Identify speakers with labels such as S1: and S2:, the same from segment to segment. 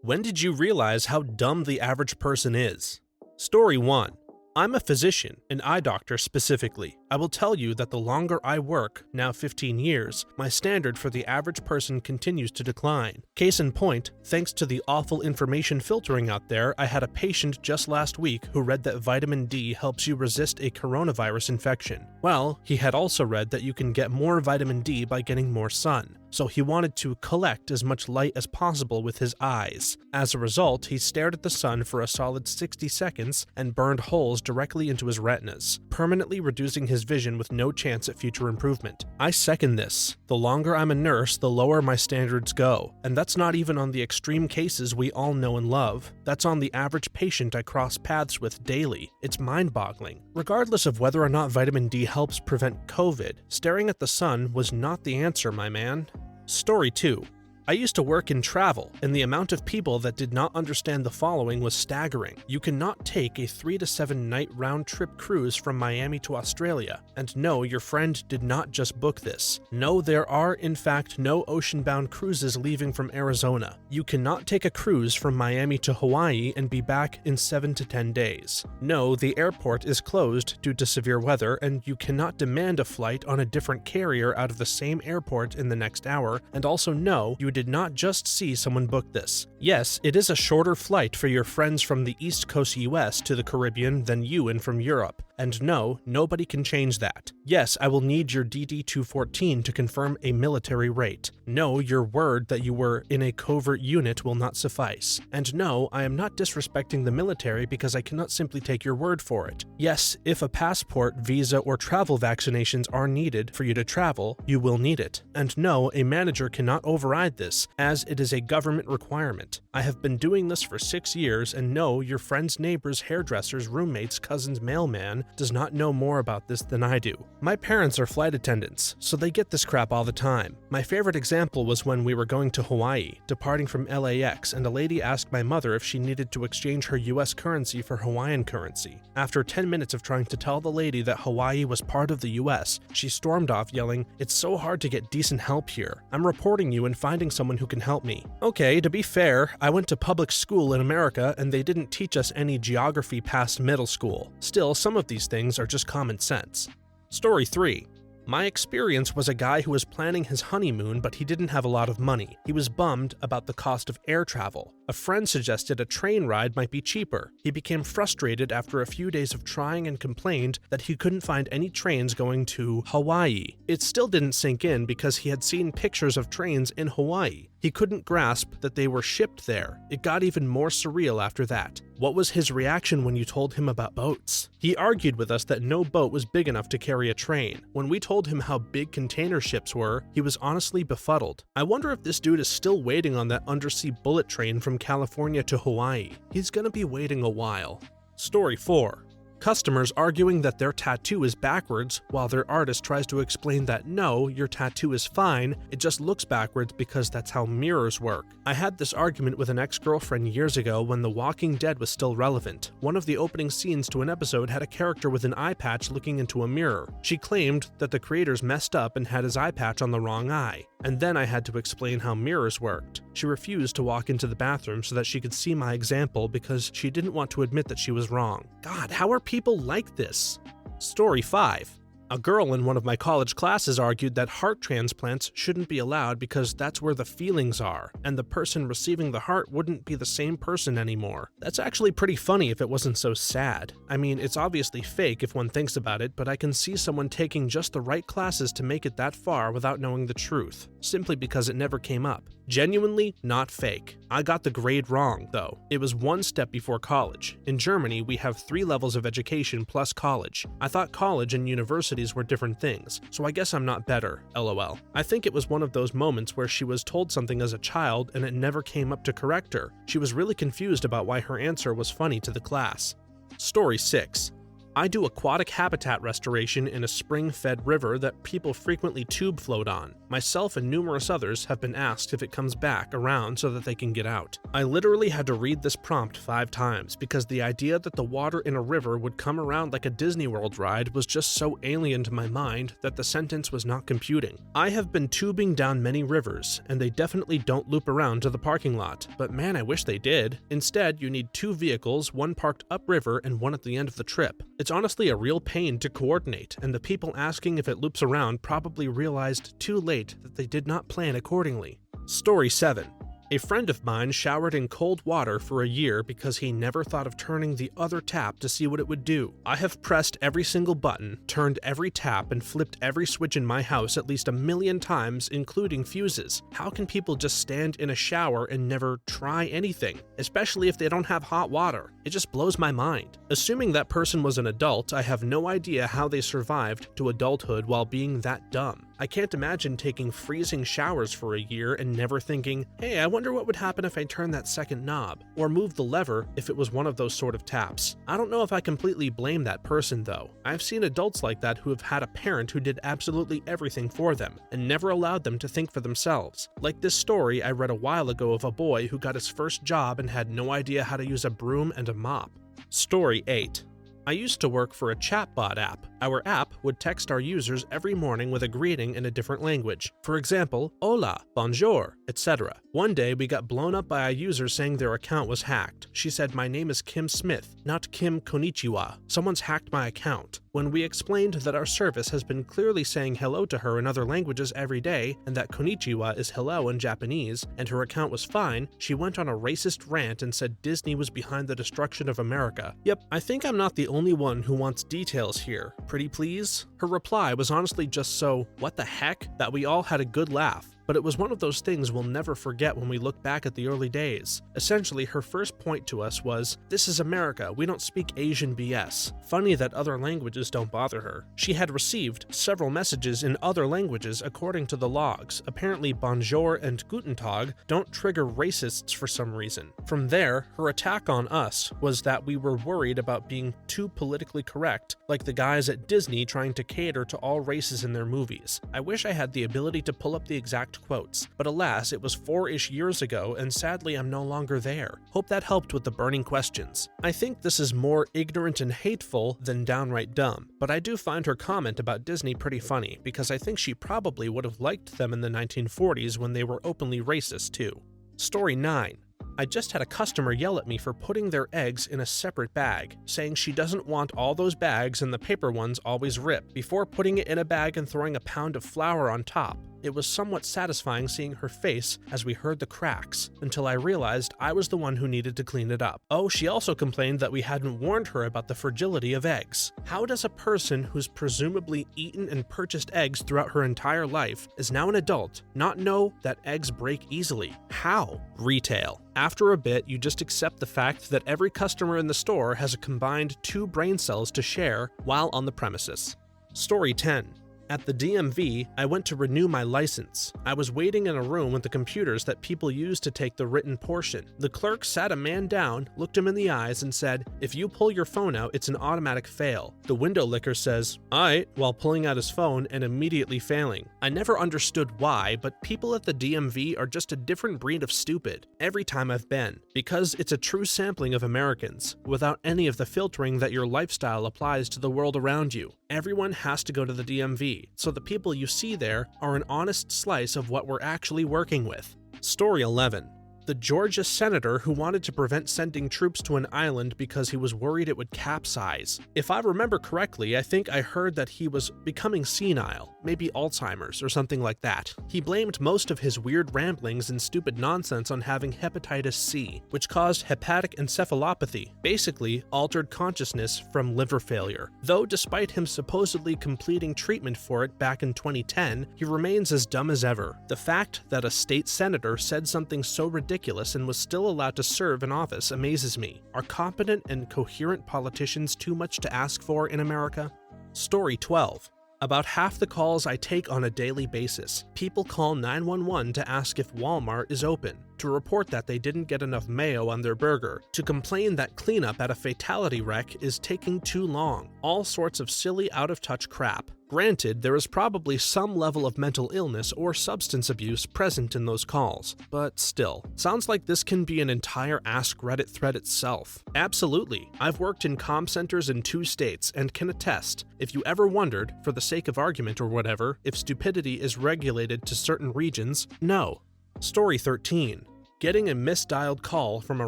S1: When did you realize how dumb the average person is? Story 1. I'm a physician, an eye doctor specifically. I will tell you that the longer I work, now 15 years, my standard for the average person continues to decline. Case in point, thanks to the awful information filtering out there, I had a patient just last week who read that vitamin D helps you resist a coronavirus infection. Well, he had also read that you can get more vitamin D by getting more sun, so he wanted to collect as much light as possible with his eyes. As a result, he stared at the sun for a solid 60 seconds and burned holes directly into his retinas, permanently reducing his vision with no chance at future improvement. I second this. The longer I'm a nurse, the lower my standards go. And that's not even on the extreme cases we all know and love. That's on the average patient I cross paths with daily. It's mind-boggling. Regardless of whether or not vitamin D helps prevent COVID, staring at the sun was not the answer, my man. Story 2. I used to work in travel, and the amount of people that did not understand the following was staggering. You cannot take a 3 to 7 night round-trip cruise from Miami to Australia. And no, your friend did not just book this. No, there are, in fact, no ocean-bound cruises leaving from Arizona. You cannot take a cruise from Miami to Hawaii and be back in 7 to 10 days. No, the airport is closed due to severe weather, and you cannot demand a flight on a different carrier out of the same airport in the next hour. And also no, you did not just see someone book this. Yes, it is a shorter flight for your friends from the East Coast US to the Caribbean than you in from Europe. And no, nobody can change that. Yes, I will need your DD-214 to confirm a military rate. No, your word that you were in a covert unit will not suffice. And no, I am not disrespecting the military because I cannot simply take your word for it. Yes, if a passport, visa, or travel vaccinations are needed for you to travel, you will need it. And no, a manager cannot override this, as it is a government requirement. I have been doing this for 6 years, and no, your friend's neighbor's hairdresser's roommate's cousin's mailman does not know more about this than I do. My parents are flight attendants, so they get this crap all the time. My favorite example was when we were going to Hawaii, departing from LAX, and a lady asked my mother if she needed to exchange her US currency for Hawaiian currency. After 10 minutes of trying to tell the lady that Hawaii was part of the US, she stormed off yelling, "It's so hard to get decent help here. I'm reporting you and finding someone who can help me." Okay, to be fair, I went to public school in America and they didn't teach us any geography past middle school. Still, some of these things are just common sense. Story 3. My experience was a guy who was planning his honeymoon, but he didn't have a lot of money. He was bummed about the cost of air travel. A friend suggested a train ride might be cheaper. He became frustrated after a few days of trying and complained that he couldn't find any trains going to Hawaii. It still didn't sink in because he had seen pictures of trains in Hawaii. He couldn't grasp that they were shipped there. It got even more surreal after that. What was his reaction when you told him about boats? He argued with us that no boat was big enough to carry a train. When we told him how big container ships were, he was honestly befuddled. I wonder if this dude is still waiting on that undersea bullet train from California to Hawaii. He's gonna be waiting a while. Story 4. Customers arguing that their tattoo is backwards while their artist tries to explain that no, your tattoo is fine, it just looks backwards because that's how mirrors work. I had this argument with an ex-girlfriend years ago when The Walking Dead was still relevant. One of the opening scenes to an episode had a character with an eye patch looking into a mirror. She claimed that the creators messed up and had his eye patch on the wrong eye. And then I had to explain how mirrors worked. She refused to walk into the bathroom so that she could see my example because she didn't want to admit that she was wrong. God, how are people like this? Story 5. A girl in one of my college classes argued that heart transplants shouldn't be allowed because that's where the feelings are, and the person receiving the heart wouldn't be the same person anymore. That's actually pretty funny if it wasn't so sad. I mean, it's obviously fake if one thinks about it, but I can see someone taking just the right classes to make it that far without knowing the truth, simply because it never came up. Genuinely not fake. I got the grade wrong, though. It was one step before college. In Germany, we have 3 levels of education plus college. I thought college and universities were different things, so I guess I'm not better, lol. I think it was one of those moments where she was told something as a child and it never came up to correct her. She was really confused about why her answer was funny to the class. Story 6. I do aquatic habitat restoration in a spring-fed river that people frequently tube float on. Myself and numerous others have been asked if it comes back around so that they can get out. I literally had to read this prompt 5 times because the idea that the water in a river would come around like a Disney World ride was just so alien to my mind that the sentence was not computing. I have been tubing down many rivers, and they definitely don't loop around to the parking lot, but man, I wish they did. Instead, you need 2 vehicles, one parked upriver and one at the end of the trip. It's honestly a real pain to coordinate, and the people asking if it loops around probably realized too late that they did not plan accordingly. Story 7. A friend of mine showered in cold water for a year because he never thought of turning the other tap to see what it would do. I have pressed every single button, turned every tap, and flipped every switch in my house at least 1,000,000 times, including fuses. How can people just stand in a shower and never try anything, especially if they don't have hot water? It just blows my mind. Assuming that person was an adult, I have no idea how they survived to adulthood while being that dumb. I can't imagine taking freezing showers for a year and never thinking, hey, I wonder what would happen if I turned that second knob, or moved the lever if it was one of those sort of taps. I don't know if I completely blame that person though. I've seen adults like that who have had a parent who did absolutely everything for them and never allowed them to think for themselves. Like this story I read a while ago of a boy who got his first job and had no idea how to use a broom and a mop. Story 8. I used to work for a chatbot app. Our app would text our users every morning with a greeting in a different language. For example, hola, bonjour, etc. One day we got blown up by a user saying their account was hacked. She said, "My name is Kim Smith, not Kim Konnichiwa. Someone's hacked my account." When we explained that our service has been clearly saying hello to her in other languages every day, and that konnichiwa is hello in Japanese, and her account was fine, she went on a racist rant and said Disney was behind the destruction of America. Yep, I think I'm not the only one who wants details here. Pretty please? Her reply was honestly just so, what the heck, that we all had a good laugh. But it was one of those things we'll never forget when we look back at the early days. Essentially, her first point to us was, "This is America, we don't speak Asian BS." Funny that other languages don't bother her. She had received several messages in other languages according to the logs. Apparently bonjour and guten tag don't trigger racists for some reason. From there, her attack on us was that we were worried about being too politically correct, like the guys at Disney trying to cater to all races in their movies. I wish I had the ability to pull up the exact quotes, but alas, it was 4-ish years ago, and sadly I'm no longer there. Hope that helped with the burning questions. I think this is more ignorant and hateful than downright dumb, but I do find her comment about Disney pretty funny, because I think she probably would have liked them in the 1940s when they were openly racist too. Story 9. I just had a customer yell at me for putting their eggs in a separate bag, saying she doesn't want all those bags and the paper ones always ripped, before putting it in a bag and throwing a pound of flour on top. It was somewhat satisfying seeing her face as we heard the cracks, until I realized I was the one who needed to clean it up. Oh, she also complained that we hadn't warned her about the fragility of eggs. How does a person who's presumably eaten and purchased eggs throughout her entire life, is now an adult, not know that eggs break easily? How? Retail. After a bit, you just accept the fact that every customer in the store has a combined 2 brain cells to share while on the premises. Story 10. At the DMV, I went to renew my license. I was waiting in a room with the computers that people use to take the written portion. The clerk sat a man down, looked him in the eyes, and said, "If you pull your phone out, it's an automatic fail." The window licker says, "Aight," while pulling out his phone and immediately failing. I never understood why, but people at the DMV are just a different breed of stupid every time I've been, because it's a true sampling of Americans, without any of the filtering that your lifestyle applies to the world around you. Everyone has to go to the DMV, so the people you see there are an honest slice of what we're actually working with. Story 11. The Georgia senator who wanted to prevent sending troops to an island because he was worried it would capsize. If I remember correctly, I think I heard that he was becoming senile, maybe Alzheimer's or something like that. He blamed most of his weird ramblings and stupid nonsense on having hepatitis C, which caused hepatic encephalopathy, basically altered consciousness from liver failure. Though despite him supposedly completing treatment for it back in 2010, he remains as dumb as ever. The fact that a state senator said something so ridiculous and was still allowed to serve in office amazes me. Are competent and coherent politicians too much to ask for in America? Story 12. About half the calls I take on a daily basis, people call 911 to ask if Walmart is open, to report that they didn't get enough mayo on their burger, to complain that cleanup at a fatality wreck is taking too long, all sorts of silly out-of-touch crap. Granted, there is probably some level of mental illness or substance abuse present in those calls, but still, sounds like this can be an entire Ask Reddit thread itself. Absolutely, I've worked in comm centers in 2 states and can attest, if you ever wondered, for the sake of argument or whatever, if stupidity is regulated to certain regions, no. Story 13. Getting a misdialed call from a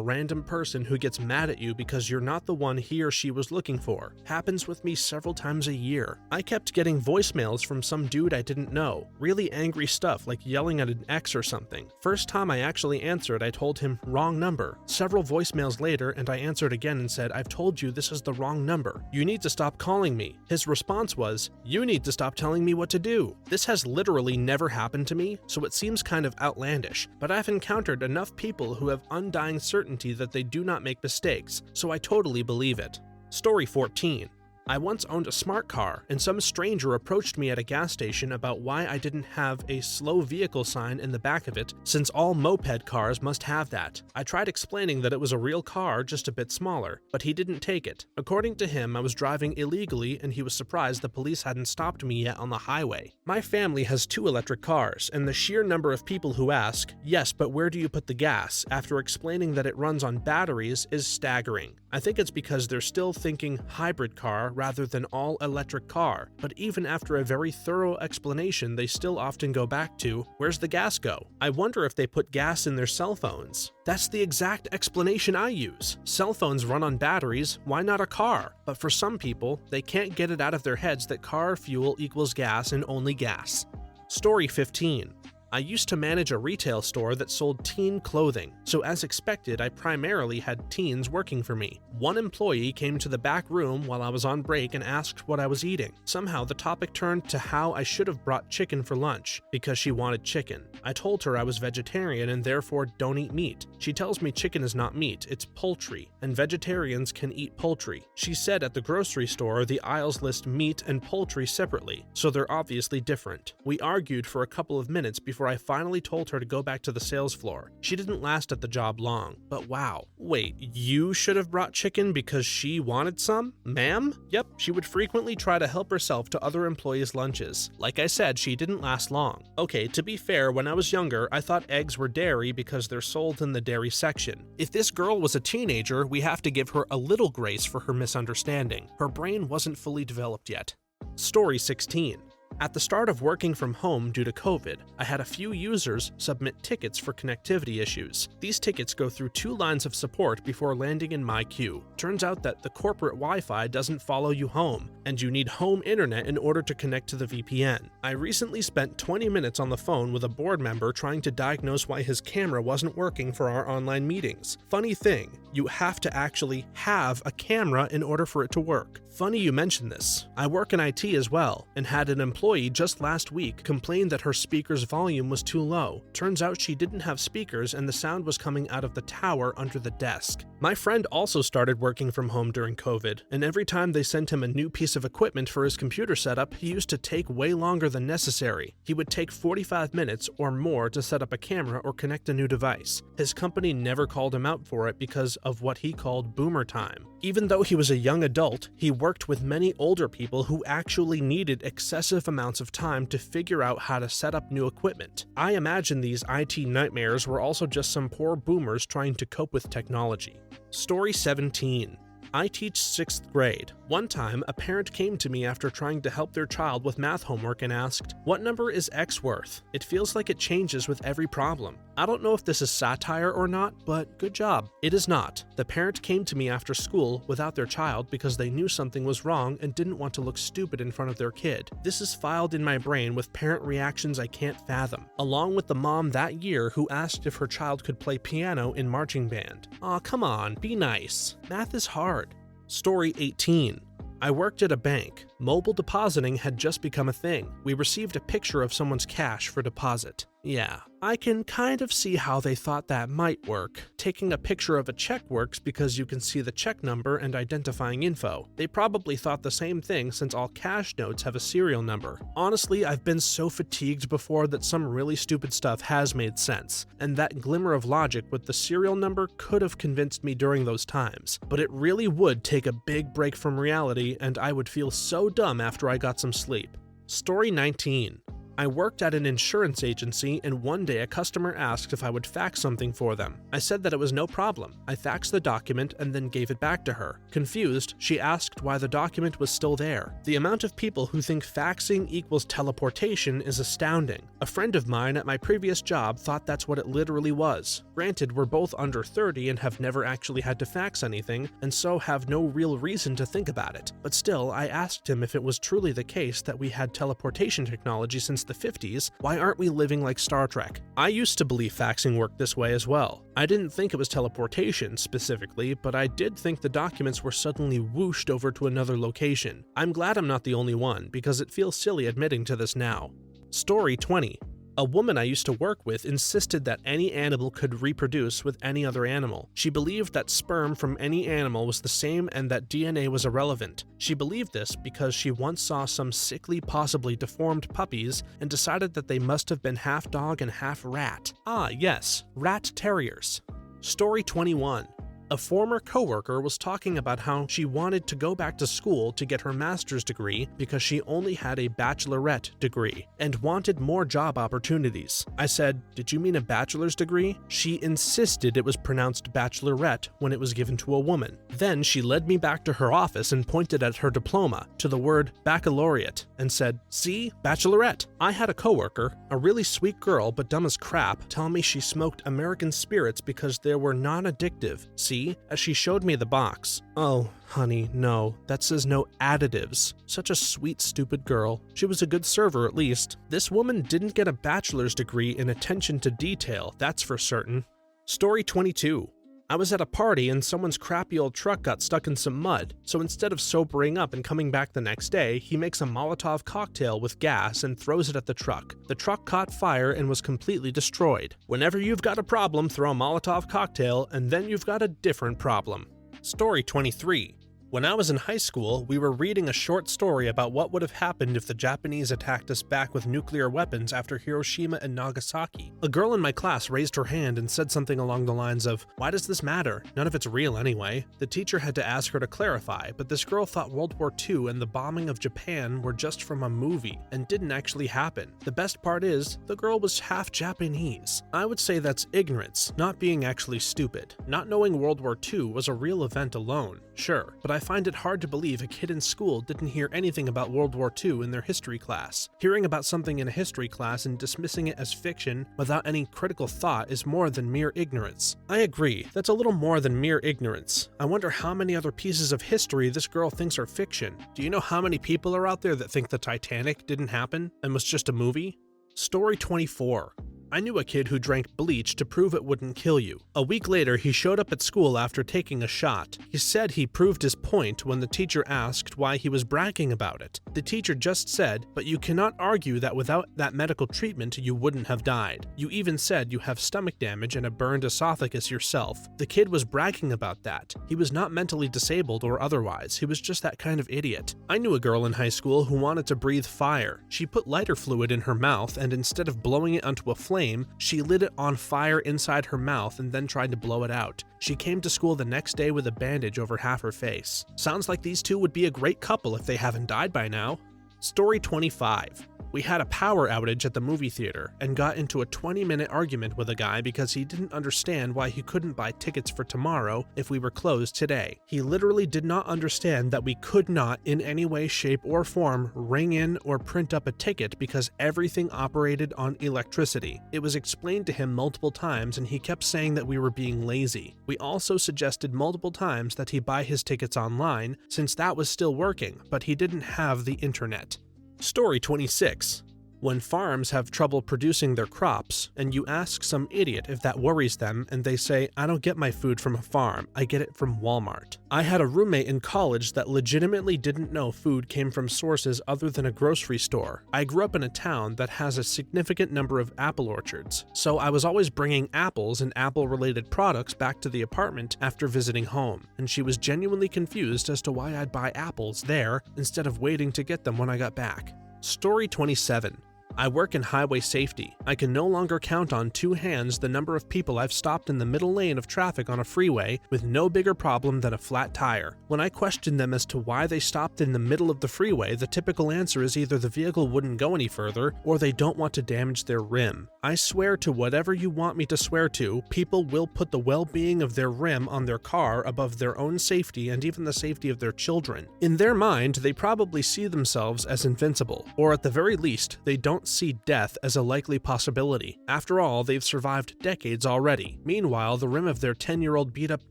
S1: random person who gets mad at you because you're not the one he or she was looking for. Happens with me several times a year. I kept getting voicemails from some dude I didn't know. Really angry stuff like yelling at an ex or something. First time I actually answered, I told him, wrong number. Several voicemails later, and I answered again and said, I've told you this is the wrong number. You need to stop calling me. His response was, you need to stop telling me what to do. This has literally never happened to me, so it seems kind of outlandish, but I've encountered enough people who have undying certainty that they do not make mistakes, so I totally believe it. Story 14. I once owned a smart car, and some stranger approached me at a gas station about why I didn't have a slow vehicle sign in the back of it, since all moped cars must have that. I tried explaining that it was a real car, just a bit smaller, but he didn't take it. According to him, I was driving illegally, and he was surprised the police hadn't stopped me yet on the highway. My family has 2 electric cars, and the sheer number of people who ask, yes, but where do you put the gas, after explaining that it runs on batteries is staggering. I think it's because they're still thinking hybrid car rather than all-electric car, but even after a very thorough explanation, they still often go back to, where's the gas go? I wonder if they put gas in their cell phones. That's the exact explanation I use. Cell phones run on batteries, why not a car? But for some people, they can't get it out of their heads that car fuel equals gas and only gas. Story 15. I used to manage a retail store that sold teen clothing, so as expected, I primarily had teens working for me. One employee came to the back room while I was on break and asked what I was eating. Somehow the topic turned to how I should have brought chicken for lunch, because she wanted chicken. I told her I was vegetarian and therefore don't eat meat. She tells me chicken is not meat, it's poultry, and vegetarians can eat poultry. She said at the grocery store the aisles list meat and poultry separately, so they're obviously different. We argued for a couple of minutes before I finally told her to go back to the sales floor. She didn't last at the job long, but wow. Wait, you should have brought chicken because she wanted some? Ma'am? Yep, she would frequently try to help herself to other employees' lunches. Like I said, she didn't last long. Okay, to be fair, when I was younger, I thought eggs were dairy because they're sold in the dairy section. If this girl was a teenager, we have to give her a little grace for her misunderstanding. Her brain wasn't fully developed yet. Story 16. At the start of working from home due to COVID, I had a few users submit tickets for connectivity issues. These tickets go through 2 lines of support before landing in my queue. Turns out that the corporate Wi-Fi doesn't follow you home, and you need home internet in order to connect to the VPN. I recently spent 20 minutes on the phone with a board member trying to diagnose why his camera wasn't working for our online meetings. Funny thing, you have to actually have a camera in order for it to work. Funny you mention this. I work in IT as well, and had an employee just last week complain that her speaker's volume was too low. Turns out she didn't have speakers and the sound was coming out of the tower under the desk. My friend also started working from home during COVID, and every time they sent him a new piece of equipment for his computer setup, he used to take way longer than necessary. He would take 45 minutes or more to set up a camera or connect a new device. His company never called him out for it because of what he called boomer time. Even though he was a young adult, he worked with many older people who actually needed excessive amounts of time to figure out how to set up new equipment. I imagine these IT nightmares were also just some poor boomers trying to cope with technology. Story 17. I teach 6th grade. One time, a parent came to me after trying to help their child with math homework and asked, "What number is X worth? It feels like it changes with every problem." I don't know if this is satire or not, but good job. It is not. The parent came to me after school without their child because they knew something was wrong and didn't want to look stupid in front of their kid. This is filed in my brain with parent reactions I can't fathom, along with the mom that year who asked if her child could play piano in marching band. Aw, come on, be nice. Math is hard. Story 18. I worked at a bank. Mobile depositing had just become a thing. We received a picture of someone's cash for deposit. Yeah, I can kind of see how they thought that might work. Taking a picture of a check works because you can see the check number and identifying info. They probably thought the same thing since all cash notes have a serial number. Honestly, I've been so fatigued before that some really stupid stuff has made sense, and that glimmer of logic with the serial number could have convinced me during those times. But it really would take a big break from reality, and I would feel so dumb after I got some sleep. Story 19. I worked at an insurance agency, and one day a customer asked if I would fax something for them. I said that it was no problem. I faxed the document and then gave it back to her. Confused, she asked why the document was still there. The amount of people who think faxing equals teleportation is astounding. A friend of mine at my previous job thought that's what it literally was. Granted, we're both under 30 and have never actually had to fax anything, and so have no real reason to think about it. But still, I asked him if it was truly the case that we had teleportation technology since the 50s, why aren't we living like Star Trek? I used to believe faxing worked this way as well. I didn't think it was teleportation specifically, but I did think the documents were suddenly whooshed over to another location. I'm glad I'm not the only one, because it feels silly admitting to this now. Story 20. A woman I used to work with insisted that any animal could reproduce with any other animal. She believed that sperm from any animal was the same and that DNA was irrelevant. She believed this because she once saw some sickly, possibly deformed puppies and decided that they must have been half dog and half rat. Ah, yes, rat terriers. Story 21. A former coworker was talking about how she wanted to go back to school to get her master's degree because she only had a bachelorette degree and wanted more job opportunities. I said, "Did you mean a bachelor's degree?" She insisted it was pronounced bachelorette when it was given to a woman. Then she led me back to her office and pointed at her diploma to the word baccalaureate and said, "See, bachelorette." I had a coworker, a really sweet girl but dumb as crap, tell me she smoked American spirits because they were non-addictive. See, as she showed me the box. Oh, honey, no, that says no additives. Such a sweet, stupid girl. She was a good server at least. This woman didn't get a bachelor's degree in attention to detail, that's for certain. Story 22. I was at a party and someone's crappy old truck got stuck in some mud, so instead of sobering up and coming back the next day, he makes a Molotov cocktail with gas and throws it at the truck. The truck caught fire and was completely destroyed. Whenever you've got a problem, throw a Molotov cocktail and then you've got a different problem. Story 23. When I was in high school, we were reading a short story about what would have happened if the Japanese attacked us back with nuclear weapons after Hiroshima and Nagasaki. A girl in my class raised her hand and said something along the lines of, "Why does this matter? None of it's real anyway." The teacher had to ask her to clarify, but this girl thought World War II and the bombing of Japan were just from a movie and didn't actually happen. The best part is, the girl was half Japanese. I would say that's ignorance, not being actually stupid. Not knowing World War II was a real event alone, sure, but I find it hard to believe a kid in school didn't hear anything about World War II in their history class. Hearing about something in a history class and dismissing it as fiction without any critical thought is more than mere ignorance. I agree, that's a little more than mere ignorance. I wonder how many other pieces of history this girl thinks are fiction. Do you know how many people are out there that think the Titanic didn't happen and was just a movie? Story 24. I knew a kid who drank bleach to prove it wouldn't kill you. A week later, he showed up at school after taking a shot. He said he proved his point when the teacher asked why he was bragging about it. The teacher just said, "But you cannot argue that without that medical treatment, you wouldn't have died. You even said you have stomach damage and a burned esophagus yourself." The kid was bragging about that. He was not mentally disabled or otherwise. He was just that kind of idiot. I knew a girl in high school who wanted to breathe fire. She put lighter fluid in her mouth and instead of blowing it onto a flame, she lit it on fire inside her mouth and then tried to blow it out. She came to school the next day with a bandage over half her face. Sounds like these two would be a great couple if they haven't died by now. Story 25. We had a power outage at the movie theater and got into a 20-minute argument with a guy because he didn't understand why he couldn't buy tickets for tomorrow if we were closed today. He literally did not understand that we could not in any way, shape, or form ring in or print up a ticket because everything operated on electricity. It was explained to him multiple times and he kept saying that we were being lazy. We also suggested multiple times that he buy his tickets online since that was still working, but he didn't have the internet. Story 26. When farms have trouble producing their crops, and you ask some idiot if that worries them, and they say, "I don't get my food from a farm, I get it from Walmart." I had a roommate in college that legitimately didn't know food came from sources other than a grocery store. I grew up in a town that has a significant number of apple orchards, so I was always bringing apples and apple-related products back to the apartment after visiting home, and she was genuinely confused as to why I'd buy apples there instead of waiting to get them when I got back. Story 27. I work in highway safety. I can no longer count on two hands the number of people I've stopped in the middle lane of traffic on a freeway with no bigger problem than a flat tire. When I question them as to why they stopped in the middle of the freeway, the typical answer is either the vehicle wouldn't go any further or they don't want to damage their rim. I swear to whatever you want me to swear to, people will put the well-being of their rim on their car above their own safety and even the safety of their children. In their mind, they probably see themselves as invincible, or at the very least, they don't see death as a likely possibility. After all, they've survived decades already. Meanwhile, the rim of their 10-year-old beat-up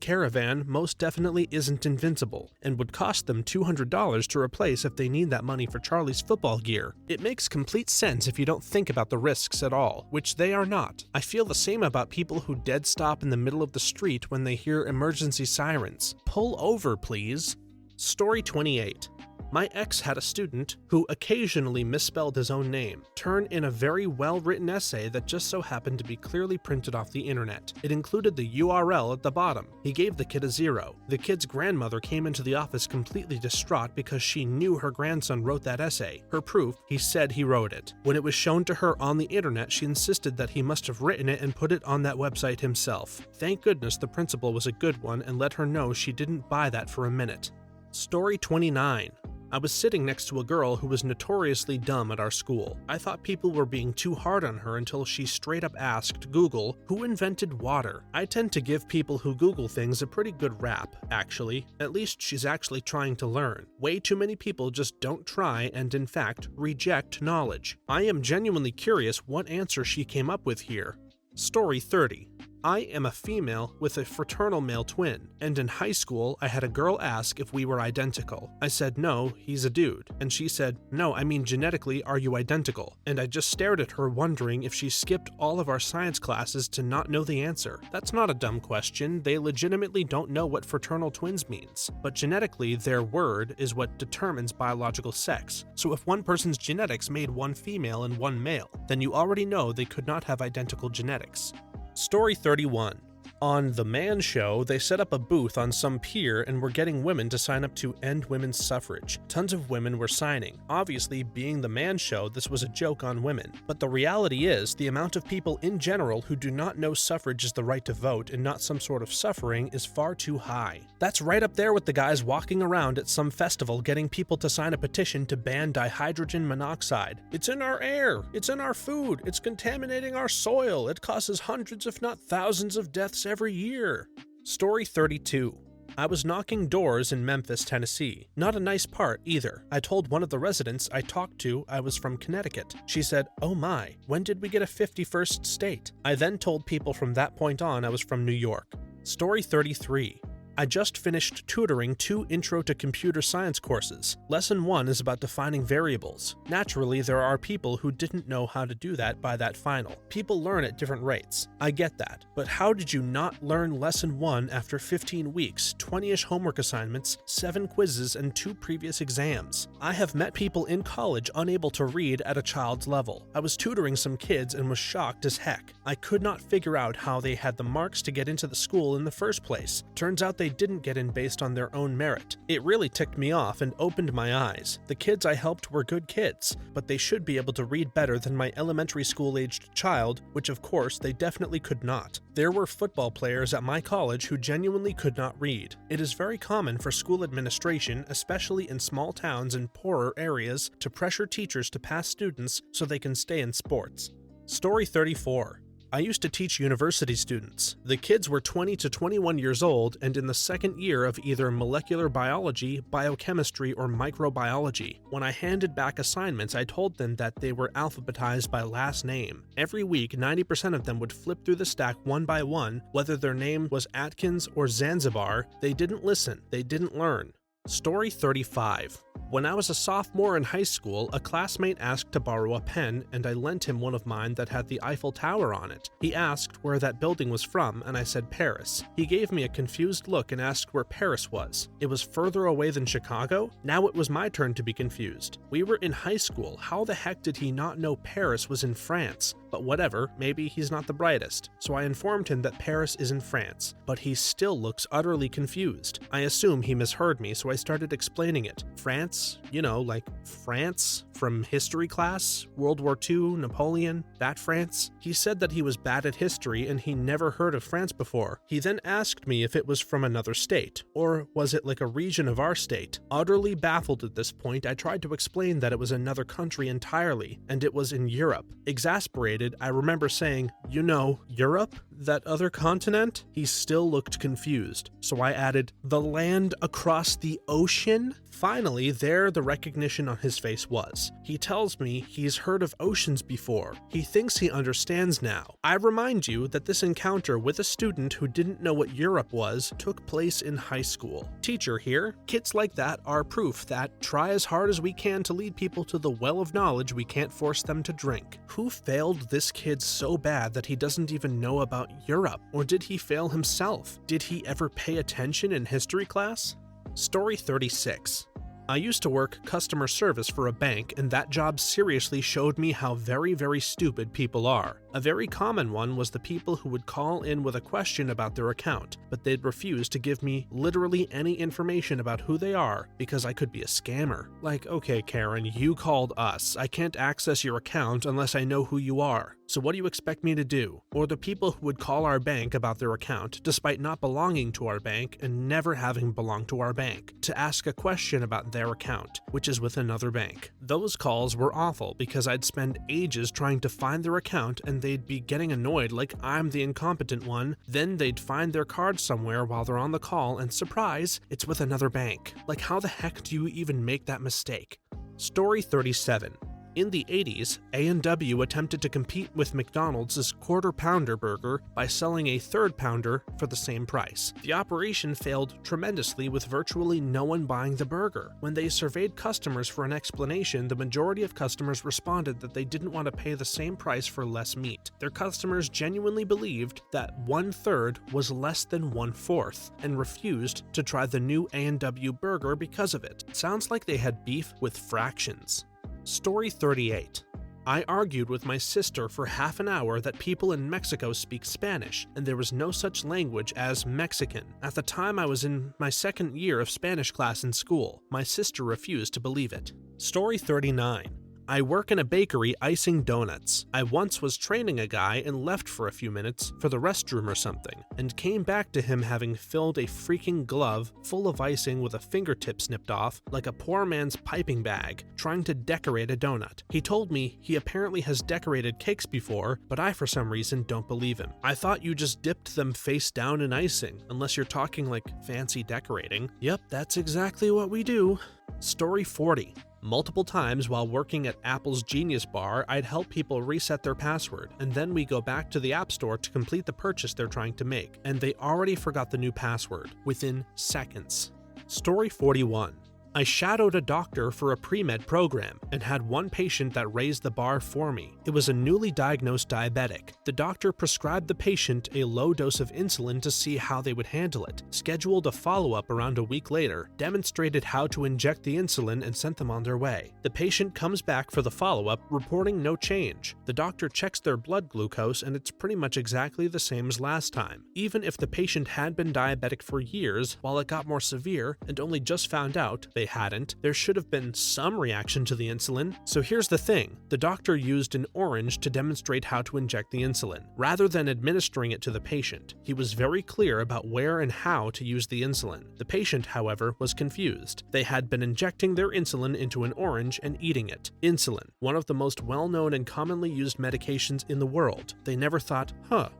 S1: Caravan most definitely isn't invincible, and would cost them $200 to replace if they need that money for Charlie's football gear. It makes complete sense if you don't think about the risks at all, which they are not. I feel the same about people who dead stop in the middle of the street when they hear emergency sirens. Pull over, please. Story 28. My ex had a student who occasionally misspelled his own name turn in a very well-written essay that just so happened to be clearly printed off the internet. It included the URL at the bottom. He gave the kid a 0. The kid's grandmother came into the office completely distraught because she knew her grandson wrote that essay. Her proof, he said he wrote it. When it was shown to her on the internet, she insisted that he must have written it and put it on that website himself. Thank goodness the principal was a good one and let her know she didn't buy that for a minute. Story 29. I was sitting next to a girl who was notoriously dumb at our school. I thought people were being too hard on her until she straight up asked Google, who invented water? I tend to give people who Google things a pretty good rap, actually. At least she's actually trying to learn. Way too many people just don't try and, in fact, reject knowledge. I am genuinely curious what answer she came up with here. Story 30. I am a female with a fraternal male twin, and in high school I had a girl ask if we were identical. I said no, he's a dude, and she said, no, I mean genetically, are you identical? And I just stared at her wondering if she skipped all of our science classes to not know the answer. That's not a dumb question, they legitimately don't know what fraternal twins means, but genetically their word is what determines biological sex. So if one person's genetics made one female and one male, then you already know they could not have identical genetics. Story 31. On The Man Show, they set up a booth on some pier and were getting women to sign up to end women's suffrage. Tons of women were signing. Obviously, being The Man Show, this was a joke on women. But the reality is, the amount of people in general who do not know suffrage is the right to vote and not some sort of suffering is far too high. That's right up there with the guys walking around at some festival getting people to sign a petition to ban dihydrogen monoxide. It's in our air, it's in our food, it's contaminating our soil, it causes hundreds if not thousands of deaths every year. Story 32. I was knocking doors in Memphis, Tennessee. Not a nice part either. I told one of the residents I talked to I was from Connecticut. She said, oh my, when did we get a 51st state? I then told people from that point on I was from New York. Story 33. I just finished tutoring 2 Intro to Computer Science courses. Lesson 1 is about defining variables. Naturally, there are people who didn't know how to do that by that final. People learn at different rates. I get that. But how did you not learn Lesson 1 after 15 weeks, 20-ish homework assignments, 7 quizzes, and 2 previous exams? I have met people in college unable to read at a child's level. I was tutoring some kids and was shocked as heck. I could not figure out how they had the marks to get into the school in the first place. Turns out they didn't get in based on their own merit. It really ticked me off and opened my eyes. The kids I helped were good kids, but they should be able to read better than my elementary school-aged child, which of course they definitely could not. There were football players at my college who genuinely could not read. It is very common for school administration, especially in small towns and poorer areas, to pressure teachers to pass students so they can stay in sports. Story 34. I used to teach university students. The kids were 20 to 21 years old and in the second year of either molecular biology, biochemistry, or microbiology. When I handed back assignments, I told them that they were alphabetized by last name. Every week, 90% of them would flip through the stack one by one, whether their name was Atkins or Zanzibar. They didn't listen, they didn't learn. Story 35. When I was a sophomore in high school, a classmate asked to borrow a pen, and I lent him one of mine that had the Eiffel Tower on it. He asked where that building was from, and I said Paris. He gave me a confused look and asked where Paris was. It was further away than Chicago? Now it was my turn to be confused. We were in high school. How the heck did he not know Paris was in France? But whatever, maybe he's not the brightest. So I informed him that Paris is in France, but he still looks utterly confused. I assume he misheard me, so I started explaining it. France? You know, like France? from history class, World War II, Napoleon, that France. He said that he was bad at history and he never heard of France before. He then asked me if it was from another state, or was it like a region of our state. Utterly baffled at this point, I tried to explain that it was another country entirely, and it was in Europe. Exasperated, I remember saying, "You know, Europe? That other continent?" He still looked confused, so I added, "The land across the ocean?" Finally, there the recognition on his face was. He tells me he's heard of oceans before. He thinks he understands now. I remind you that this encounter with a student who didn't know what Europe was took place in high school. Teacher here, kids like that are proof that try as hard as we can to lead people to the well of knowledge we can't force them to drink. Who failed this kid so bad that he doesn't even know about Europe? Or did he fail himself? Did he ever pay attention in history class? Story 36. I used to work customer service for a bank, and that job seriously showed me how very, very stupid people are. A very common one was the people who would call in with a question about their account, but they'd refuse to give me literally any information about who they are because I could be a scammer. Like, okay, Karen, you called us. I can't access your account unless I know who you are. So what do you expect me to do? Or the people who would call our bank about their account, despite not belonging to our bank and never having belonged to our bank, to ask a question about their account, which is with another bank. Those calls were awful because I'd spend ages trying to find their account and they'd be getting annoyed like I'm the incompetent one. Then they'd find their card somewhere while they're on the call and surprise, it's with another bank. Like, how the heck do you even make that mistake? Story 37. In the 80s, A&W attempted to compete with McDonald's Quarter Pounder burger by selling a third pounder for the same price. The operation failed tremendously with virtually no one buying the burger. When they surveyed customers for an explanation, the majority of customers responded that they didn't want to pay the same price for less meat. Their customers genuinely believed that 1/3 was less than 1/4 and refused to try the new A&W burger because of it. Sounds like they had beef with fractions. Story 38. I argued with my sister for half an hour that people in Mexico speak Spanish, and there was no such language as Mexican. At the time I was in my second year of Spanish class in school. My sister refused to believe it. Story 39. I work in a bakery icing donuts. I once was training a guy and left for a few minutes for the restroom or something, and came back to him having filled a freaking glove full of icing with a fingertip snipped off like a poor man's piping bag, trying to decorate a donut. He told me he apparently has decorated cakes before, but I for some reason don't believe him. I thought you just dipped them face down in icing, unless you're talking like fancy decorating. Yep, that's exactly what we do. Story 40. Multiple times while working at Apple's Genius Bar, I'd help people reset their password, and then we go back to the App Store to complete the purchase they're trying to make, and they already forgot the new password within seconds. Story 41. I shadowed a doctor for a pre-med program and had one patient that raised the bar for me. It was a newly diagnosed diabetic. The doctor prescribed the patient a low dose of insulin to see how they would handle it, scheduled a follow-up around a week later, demonstrated how to inject the insulin, and sent them on their way. The patient comes back for the follow-up, reporting no change. The doctor checks their blood glucose and it's pretty much exactly the same as last time. Even if the patient had been diabetic for years, while it got more severe and only just found out they hadn't, there should have been some reaction to the insulin. So here's the thing, the doctor used an orange to demonstrate how to inject the insulin, rather than administering it to the patient. He was very clear about where and how to use the insulin. The patient, however, was confused. They had been injecting their insulin into an orange and eating it. Insulin, one of the most well-known and commonly used medications in the world. They never thought,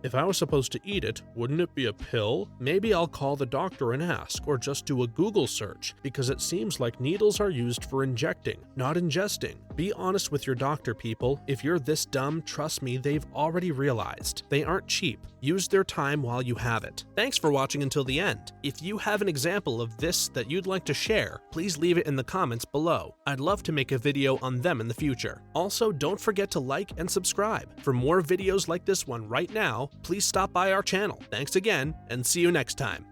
S1: if I was supposed to eat it, wouldn't it be a pill? Maybe I'll call the doctor and ask, or just do a Google search, because it seems like needles are used for injecting, not ingesting. Be honest with your doctor, people. If you're this dumb, trust me, they've already realized. They aren't cheap. Use their time while you have it. Thanks for watching until the end. If you have an example of this that you'd like to share, please leave it in the comments below. I'd love to make a video on them in the future. Also, don't forget to like and subscribe. For more videos like this one right now, please stop by our channel. Thanks again, and see you next time.